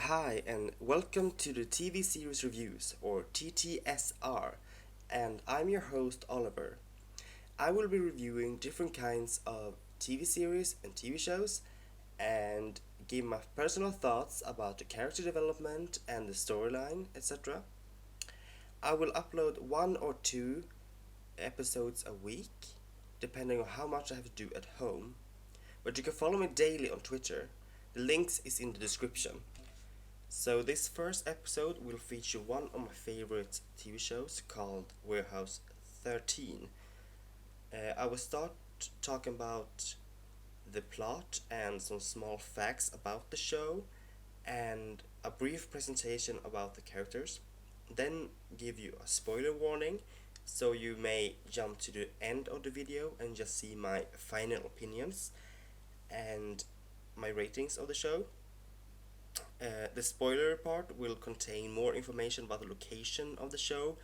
Hi, and welcome to the TV Series Reviews, or TTSR, and I'm your host Oliver. I will be reviewing different kinds of TV series and TV shows and give my personal thoughts about the character development and the storyline, etc. I will upload one or two episodes a week, depending on how much I have to do at home. But you can follow me daily on Twitter. The links is in the description. So this first episode will feature one of my favorite TV shows called Warehouse 13. I will start talking about the plot and some small facts about the show and a brief presentation about the characters. Then give you a spoiler warning so you may jump to the end of the video and just see my final opinions and my ratings of the show. The spoiler part will contain more information about the location of the show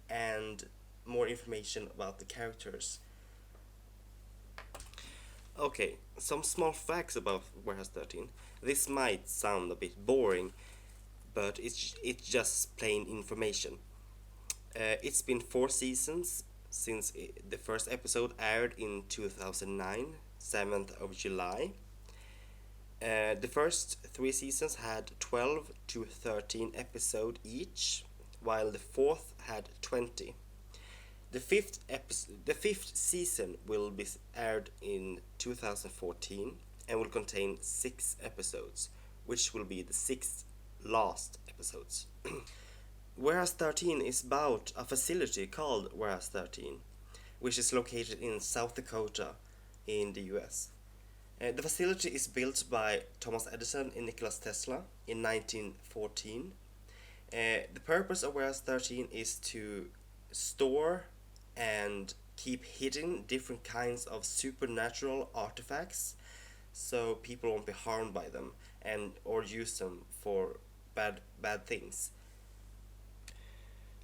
and more information about the characters. Okay, some small facts about Warehouse 13. This might sound a bit boring, but it's just plain information. It's been 4 seasons since the first episode aired in 2009, 7th of July. The first 3 seasons had 12 to 13 episodes each, while the fourth had 20. The fifth season will be aired in 2014 and will contain 6 episodes, which will be the sixth last episodes. Warehouse 13 is about a facility called Warehouse 13, which is located in South Dakota in the US. The facility is built by Thomas Edison and Nikola Tesla in 1914. The purpose of Warehouse 13 is to store and keep hidden different kinds of supernatural artifacts so people won't be harmed by them and or use them for bad things.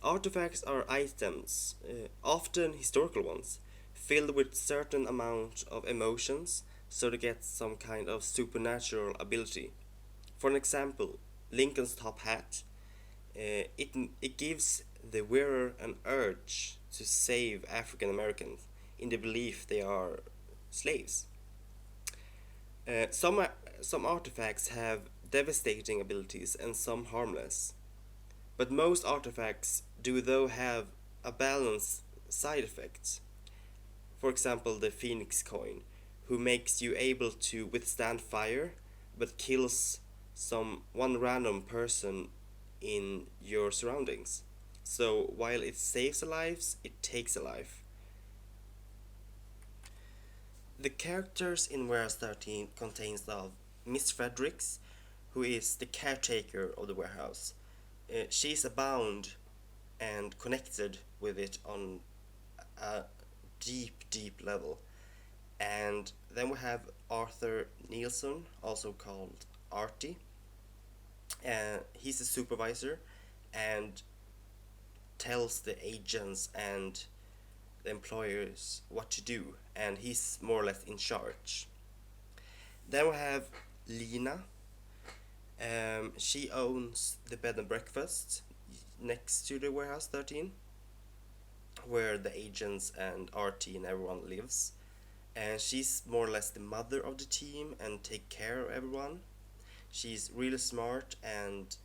Artifacts are items, often historical ones, filled with certain amount of emotions so to get some kind of supernatural ability. For an example, Lincoln's top hat, it gives the wearer an urge to save African Americans in the belief they are slaves. Uh, some some artifacts have devastating abilities and some harmless, but most artifacts do though have a balanced side effect. For example, the Phoenix coin, who makes you able to withstand fire but kills some one random person in your surroundings. So while it saves a life, it takes a life. The characters in Warehouse 13 contains of Miss Fredericks, who is the caretaker of the warehouse. She is bound and connected with it on a deep level. And then we have Arthur Nielsen, also called Artie. He's a supervisor and tells the agents and the employers what to do, and he's more or less in charge. Then we have Lena. She owns the bed and breakfast next to the Warehouse 13, where the agents and RT and everyone lives. And she's more or less the mother of the team and take care of everyone. She's really smart and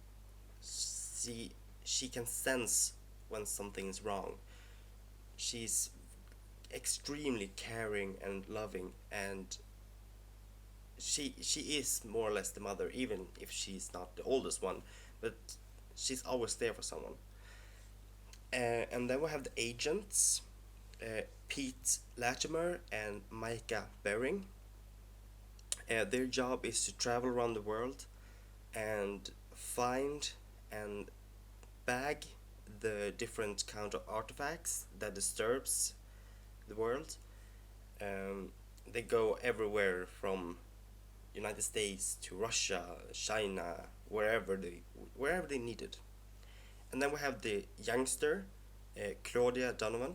she she can sense when something is wrong. She's extremely caring and loving, and she is more or less the mother, even if she's not the oldest one, but she's always there for someone. And then we have the agents, Pete Latimer and Micah Bering. Their job is to travel around the world and find and bag the different kind of artifacts that disturbs the world. Um, they go everywhere from United States to Russia, China, wherever they need it. And then we have the youngster, Claudia Donovan.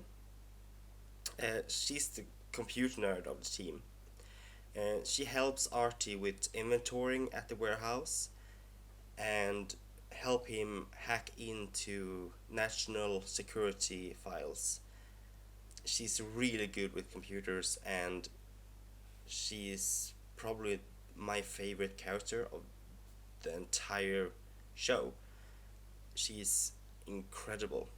She's the computer nerd of the team. She helps Artie with inventorying at the warehouse and help him hack into national security files. She's really good with computers, and she's probably my favorite character of the entire show. She's incredible.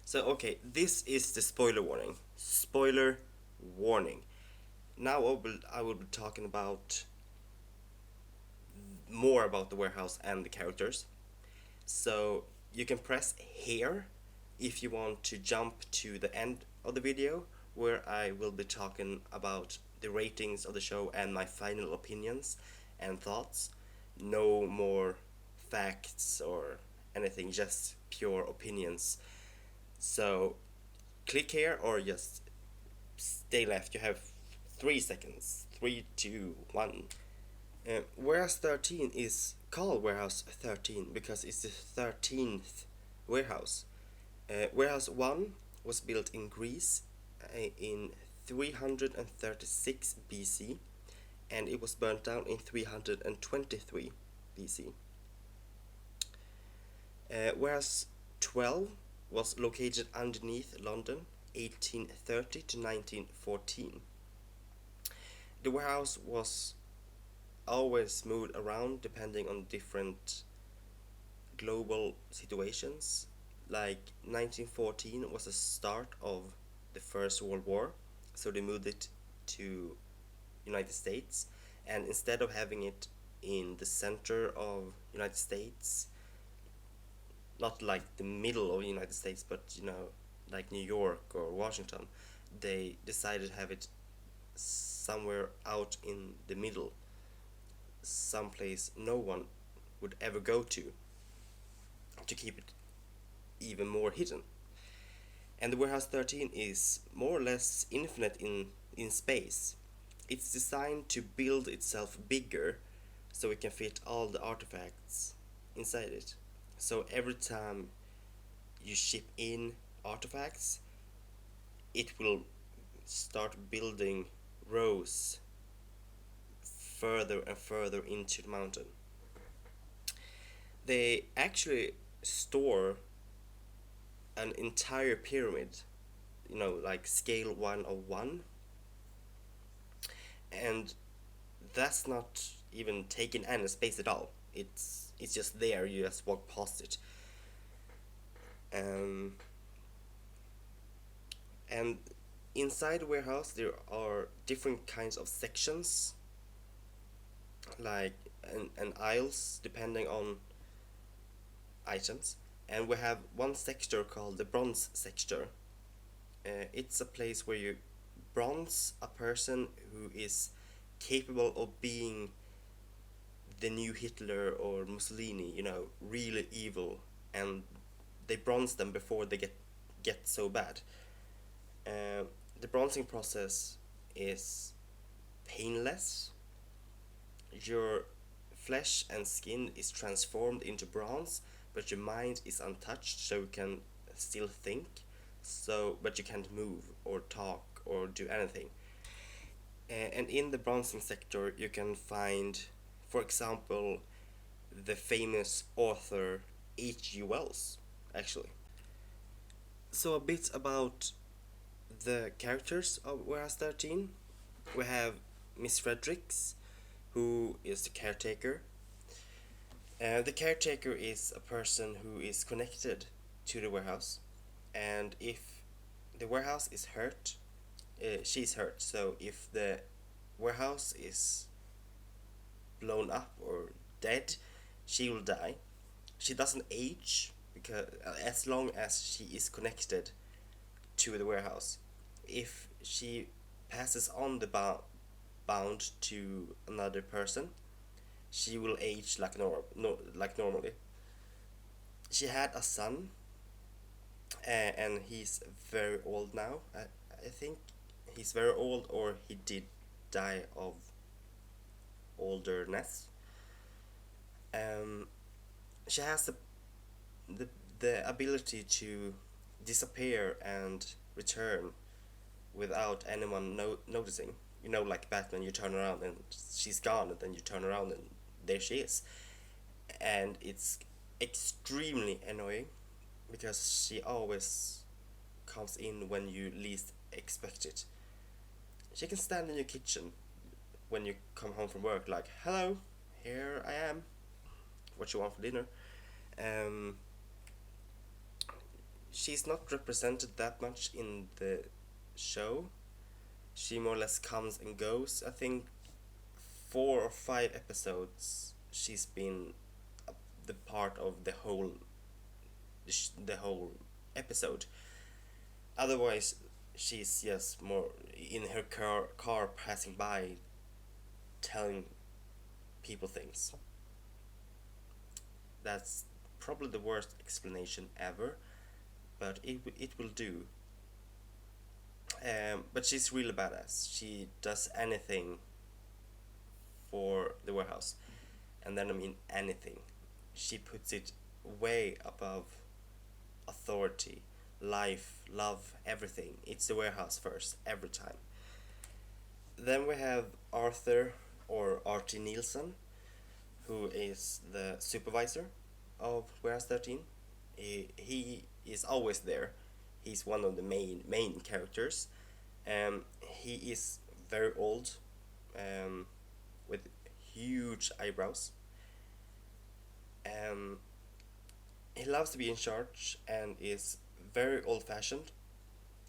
So, okay, this is the spoiler warning. Spoiler warning. Now I will be talking about more about the warehouse and the characters. So you can press here if you want to jump to the end of the video, where I will be talking about the ratings of the show and my final opinions and thoughts. No more facts or anything, just pure opinions. So click here or just stay left. You have 3 seconds. 3, 2, 1. Warehouse 13 is called Warehouse 13 because it's the 13th warehouse. Warehouse 1 was built in Greece in 336 BC, and it was burnt down in 323 BC. Warehouse 12 was located underneath London 1830 to 1914. The warehouse was always moved around depending on different global situations. Like 1914 was the start of the First World War, so they moved it to United States, and instead of having it in the center of United States, not like the middle of the United States, but like New York or Washington, they decided to have it somewhere out in the middle, someplace no one would ever go to keep it even more hidden. And the Warehouse 13 is more or less infinite in space. It's designed to build itself bigger so it can fit all the artifacts inside it. So every time you ship in artifacts, it will start building rows further and further into the mountain. They actually store an entire pyramid, like scale 1 of 1, and that's not even taking any space at all. It's just there. You just walk past it. And inside the warehouse there are different kinds of sections, like and aisles depending on items. And we have one sector called the bronze sector. It's a place where you bronze a person who is capable of being the new Hitler or Mussolini, really evil, and they bronze them before they get so bad. The bronzing process is painless. Your flesh and skin is transformed into bronze, but your mind is untouched, so you can still think. But you can't move or talk or do anything. And in the bronzing sector, you can find, for example, the famous author H.G. Wells, actually. So a bit about the characters of Warehouse 13. We have Miss Fredericks, who is the caretaker. The caretaker is a person who is connected to the warehouse, and if the warehouse is hurt, she's hurt. So if the warehouse is blown up or dead, she will die. She doesn't age because as long as she is connected to the warehouse. If she passes on the bound to another person, she will age like normally. She had a son, and he's very old now. I think he's very old, or he did die of olderness. She has the ability to disappear and return without anyone noticing. Like Batman, you turn around and she's gone, and then you turn around and there she is. and it's extremely annoying because she always comes in when you least expect it. She can stand in your kitchen when you come home from work, like, "Hello, here I am. What you want for dinner?" Um, she's not represented that much in the show. She more or less comes and goes. I think 4 or 5 episodes she's been the part of the whole episode. Otherwise, she's just more in her car passing by, telling people things. That's probably the worst explanation ever, but it will do. But she's really badass. She does anything for the warehouse, and then I mean anything. She puts it way above authority, life, love, everything. It's the warehouse first, every time. Then we have Arthur, or Artie Nielsen, who is the supervisor of Warehouse 13. He is always there. He's one of the main characters. He is very old, um, with huge eyebrows. Um, he loves to be in charge and is very old fashioned.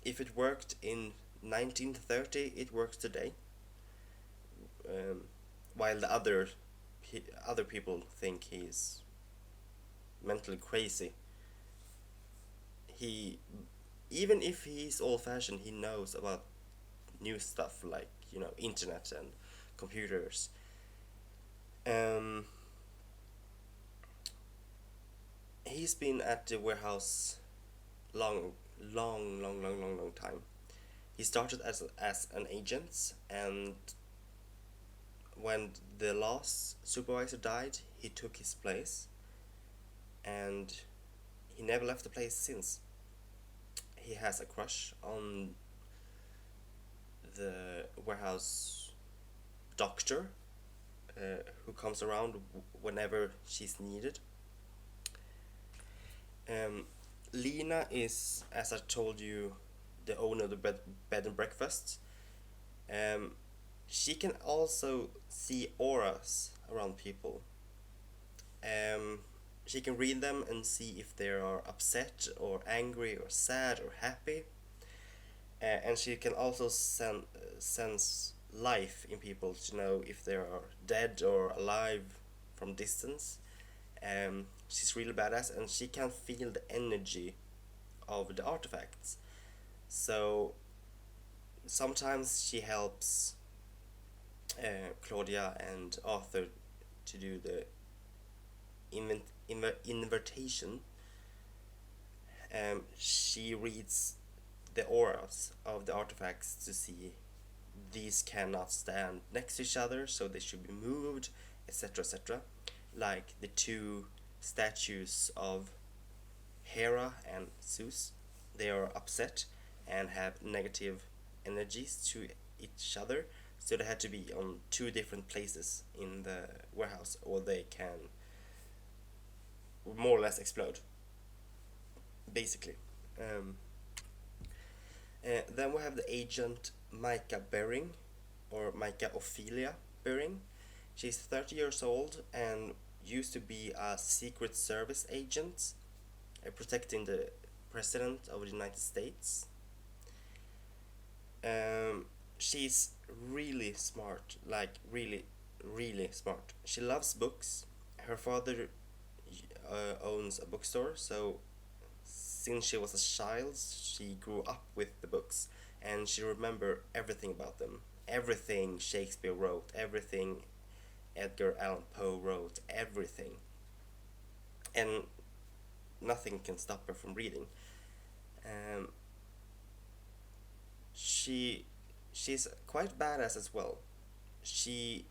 If it worked in 1930, it works today. Um, while the other people think he's mentally crazy. He, even if he's old fashioned, he knows about new stuff like, internet and computers. Um, he's been at the warehouse long time. He started as an agent, and when the last supervisor died, he took his place, and he never left the place since. He has a crush on the warehouse doctor, who comes around whenever she's needed. Um, Lena is, as I told you, the owner of the bed and breakfast. Um, she can also see auras around people. Um, she can read them and see if they are upset or angry or sad or happy. And she can also sense life in people to know if they are dead or alive from distance. She's really badass, and she can feel the energy of the artifacts. So sometimes she helps Claudia and Arthur to do the invertation. She reads the auras of the artifacts to see these cannot stand next to each other, so they should be moved, etc., etc. Like the two statues of Hera and Zeus, they are upset and have negative energies to each other, so they had to be on two different places in the warehouse, or they can more or less explode, basically. Um, then we have the agent Micah Bering, or Micah Ophelia Bering. She's 30 years old and used to be a Secret Service agent, protecting the President of the United States. She's really smart, like really smart. She loves books. Her father owns a bookstore, so since she was a child, she grew up with the books, and she remember everything about them. Everything Shakespeare wrote, everything Edgar Allan Poe wrote, everything. And nothing can stop her from reading. Um, she's quite badass as well. She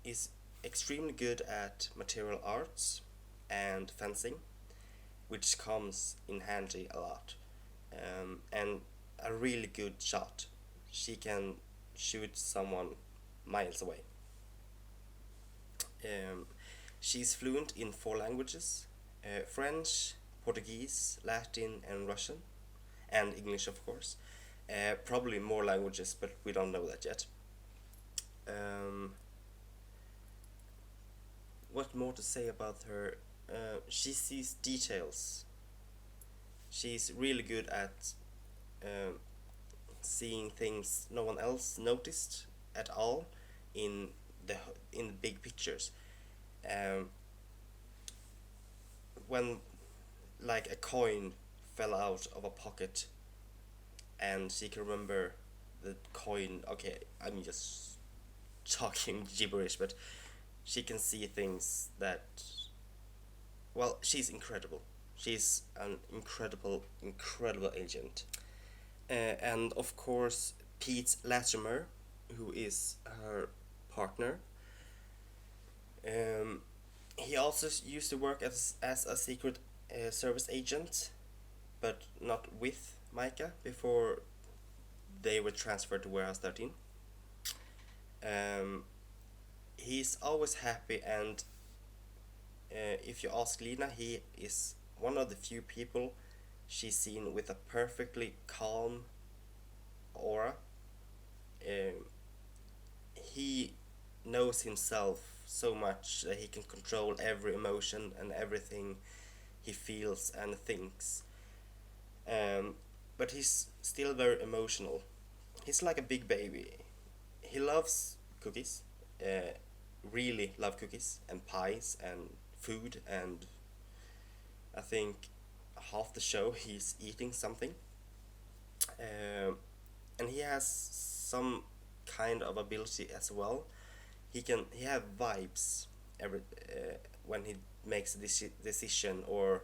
is extremely good at material arts and fencing, which comes in handy a lot. And a really good shot. She can shoot someone miles away. Um, She's fluent in 4 languages: French, Portuguese, Latin, and Russian, and English, of course. Probably more languages, but we don't know that yet. Um, what more to say about her? She sees details. She's really good at um, seeing things no one else noticed at all in the in the big pictures. Um, when like a coin fell out of a pocket and she can remember the coin. Okay, I'm just talking gibberish, but she can see things that. Well, she's incredible. She's an incredible agent. And of course, Pete Latimer, who is her partner. Um, he also used to work as a secret service agent, but not with Micah before they were transferred to Warehouse 13. Um, he's always happy, and if you ask Lena, he is one of the few people she's seen with a perfectly calm aura. Um, he knows himself so much that he can control every emotion and everything he feels and thinks. Um, but he's still very emotional. He's like a big baby. He loves cookies, really love cookies and pies and food, and I think half the show he's eating something. Um, and he has some kind of ability as well. He have vibes every when he makes a decision or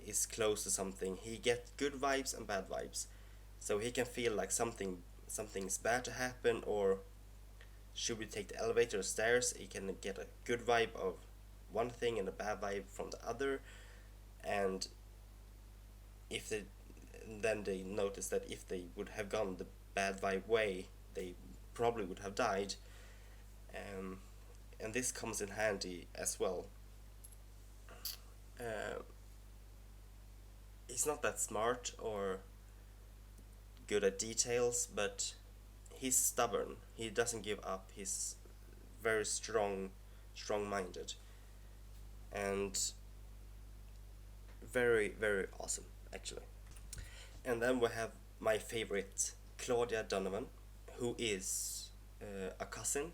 is close to something. He get good vibes and bad vibes, so he can feel like something's bad to happen, or should we take the elevator or stairs. He can get a good vibe of one thing and a bad vibe from the other, and if they then they notice that if they would have gone the bad vibe way, they probably would have died. Um, and this comes in handy as well. Uh, he's not that smart or good at details, but he's stubborn. He doesn't give up. He's very strong-minded, and very awesome actually. And then we have my favorite, Claudia Donovan, who is a cousin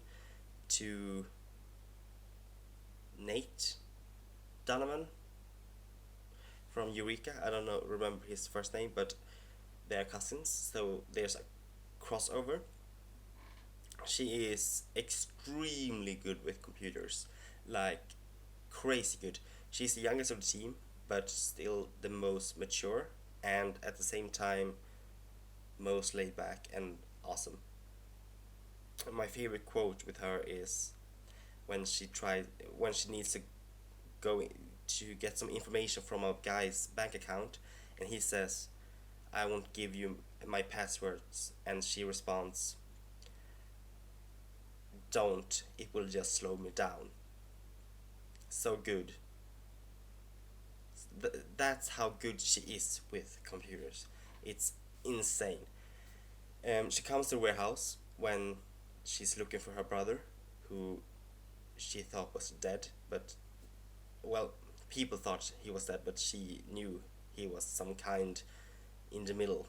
to Nate Donovan from Eureka. I don't know, remember his first name, but they are cousins, so there's a crossover. She is extremely good with computers, like crazy good. She's the youngest of the team, but still the most mature, and at the same time, most laid back and awesome. My favorite quote with her is when she needs to go to get some information from a guy's bank account, and he says, "I won't give you my passwords," and she responds, "Don't, it will just slow me down." So good. That's how good she is with computers. It's insane. She comes to the warehouse when she's looking for her brother, who she thought was dead, but well, people thought he was dead, but she knew he was some kind in the middle,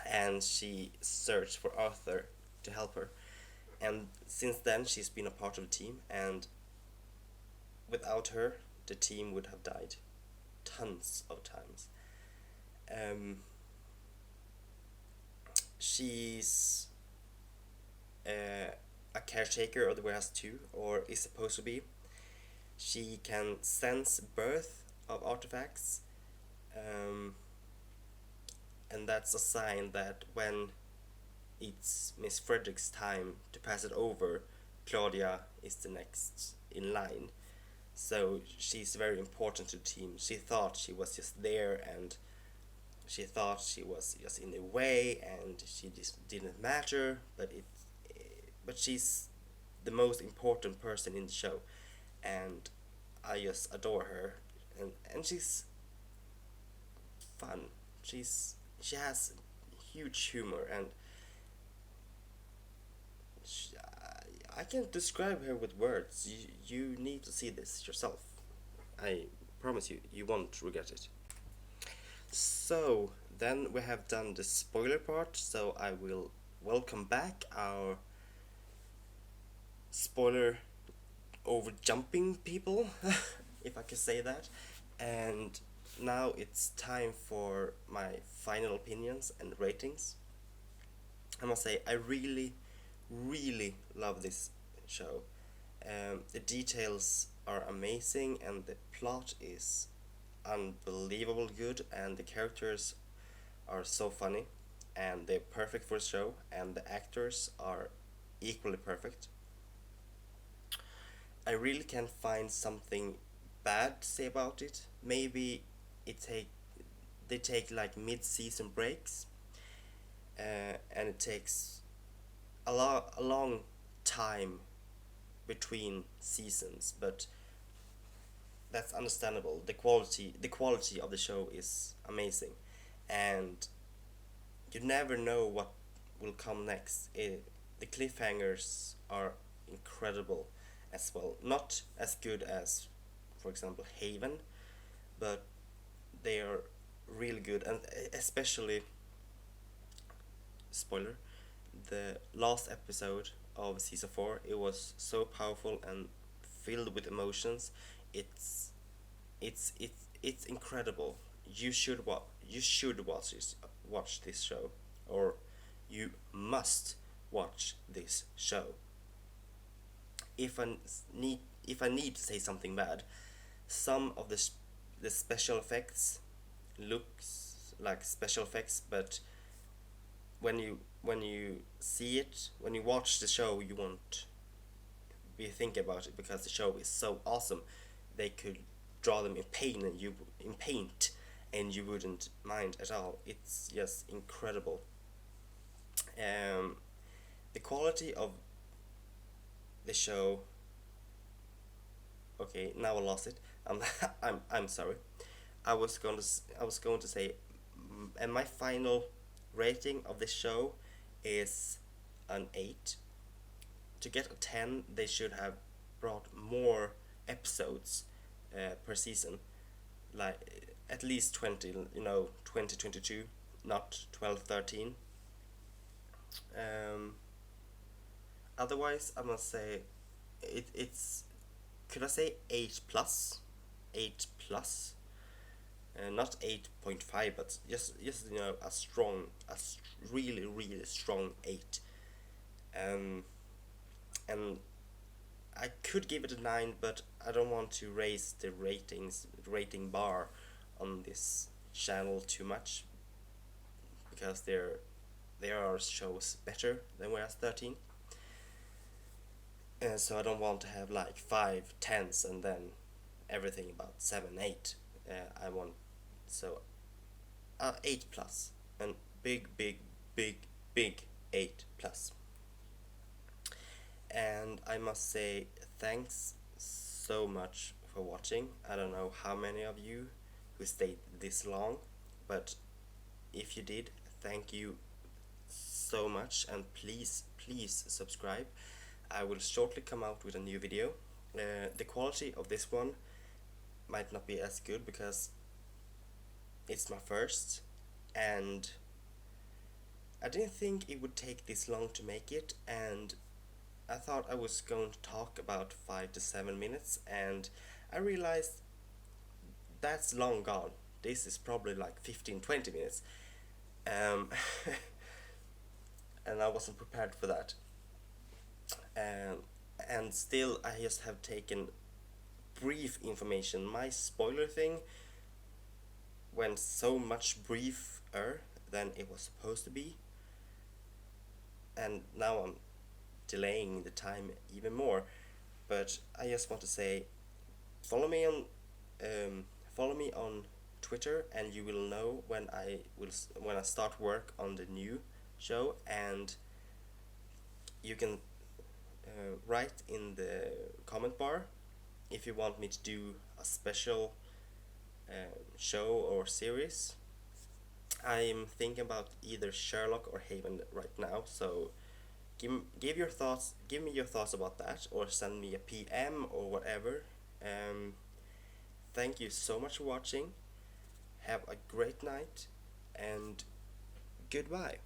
and she searched for Arthur to help her. And since then, she's been a part of the team, and without her, the team would have died tons of times. Um, she's a caretaker of the warehouse too, or is supposed to be. She can sense birth of artifacts, um, and that's a sign that when it's Miss Frederick's time to pass it over, Claudia is the next in line. So she's very important to the team. She thought she was just there, and she thought she was just in the way, and she just didn't matter. But she's the most important person in the show, and I just adore her, and she's fun. She has huge humor, and I can't describe her with words. You need to see this yourself. I promise you, you won't regret it. So then we have done the spoiler part. So I will welcome back our spoiler over jumping people, if I can say that. And now it's time for my final opinions and ratings. I must say, I really, really love this show. The details are amazing, and the plot is unbelievable good, and the characters are so funny, and they're perfect for the show, and the actors are equally perfect. I really can't find something bad to say about it. Maybe it take they take like mid-season breaks, and it takes a long time between seasons, but that's understandable. The quality of the show is amazing, and you never know what will come next. The cliffhangers are incredible as well. Not as good as, for example, Haven, but they are really good, and especially, spoiler, the last episode of season 4, it was so powerful and filled with emotions. It's it's incredible. You should watch this show, or you must watch this show. If I need to say something bad, some of the special effects looks like special effects, but when you see it, when you watch the show, you won't be thinking about it, because the show is so awesome. They could draw them in paint, and you wouldn't mind at all. It's just incredible. Um, the quality of the show. Okay, now I lost it. I'm sorry. I was going to say, and my final rating of this show is an 8. To get a 10, they should have brought more episodes per season, like at least 20, 2022, not 12, 13. Um, Otherwise, I must say, it's, could I say 8 plus? 8 plus? Not 8.5, but just a strong, really, really strong 8. Um, and I could give it a 9, but I don't want to raise the rating bar on this channel too much, because there are shows better than Whereas 13. So I don't want to have like 5 tens and then everything about 7 8. I want, so 8 plus, and big, big, big, big 8 plus. And I must say thanks so much for watching. I don't know how many of you who stayed this long, but if you did, thank you so much, and please subscribe. I will shortly come out with a new video. The quality of this one might not be as good, because it's my first, and I didn't think it would take this long to make it, and I thought I was going to talk about 5 to 7 minutes, and I realized that's long gone. This is probably like 15-20 minutes. Um, and I wasn't prepared for that. Um, and still, I just have taken brief information. My spoiler thing went so much briefer than it was supposed to be, and now I'm delaying the time even more. But I just want to say, follow me on follow me on Twitter, and you will know when I start work on the new show, and you can write in the comment bar if you want me to do a special show or series. I'm thinking about either Sherlock or Haven right now, so give me your thoughts about that, or send me a PM or whatever. Um, Thank you so much for watching. Have a great night, and goodbye.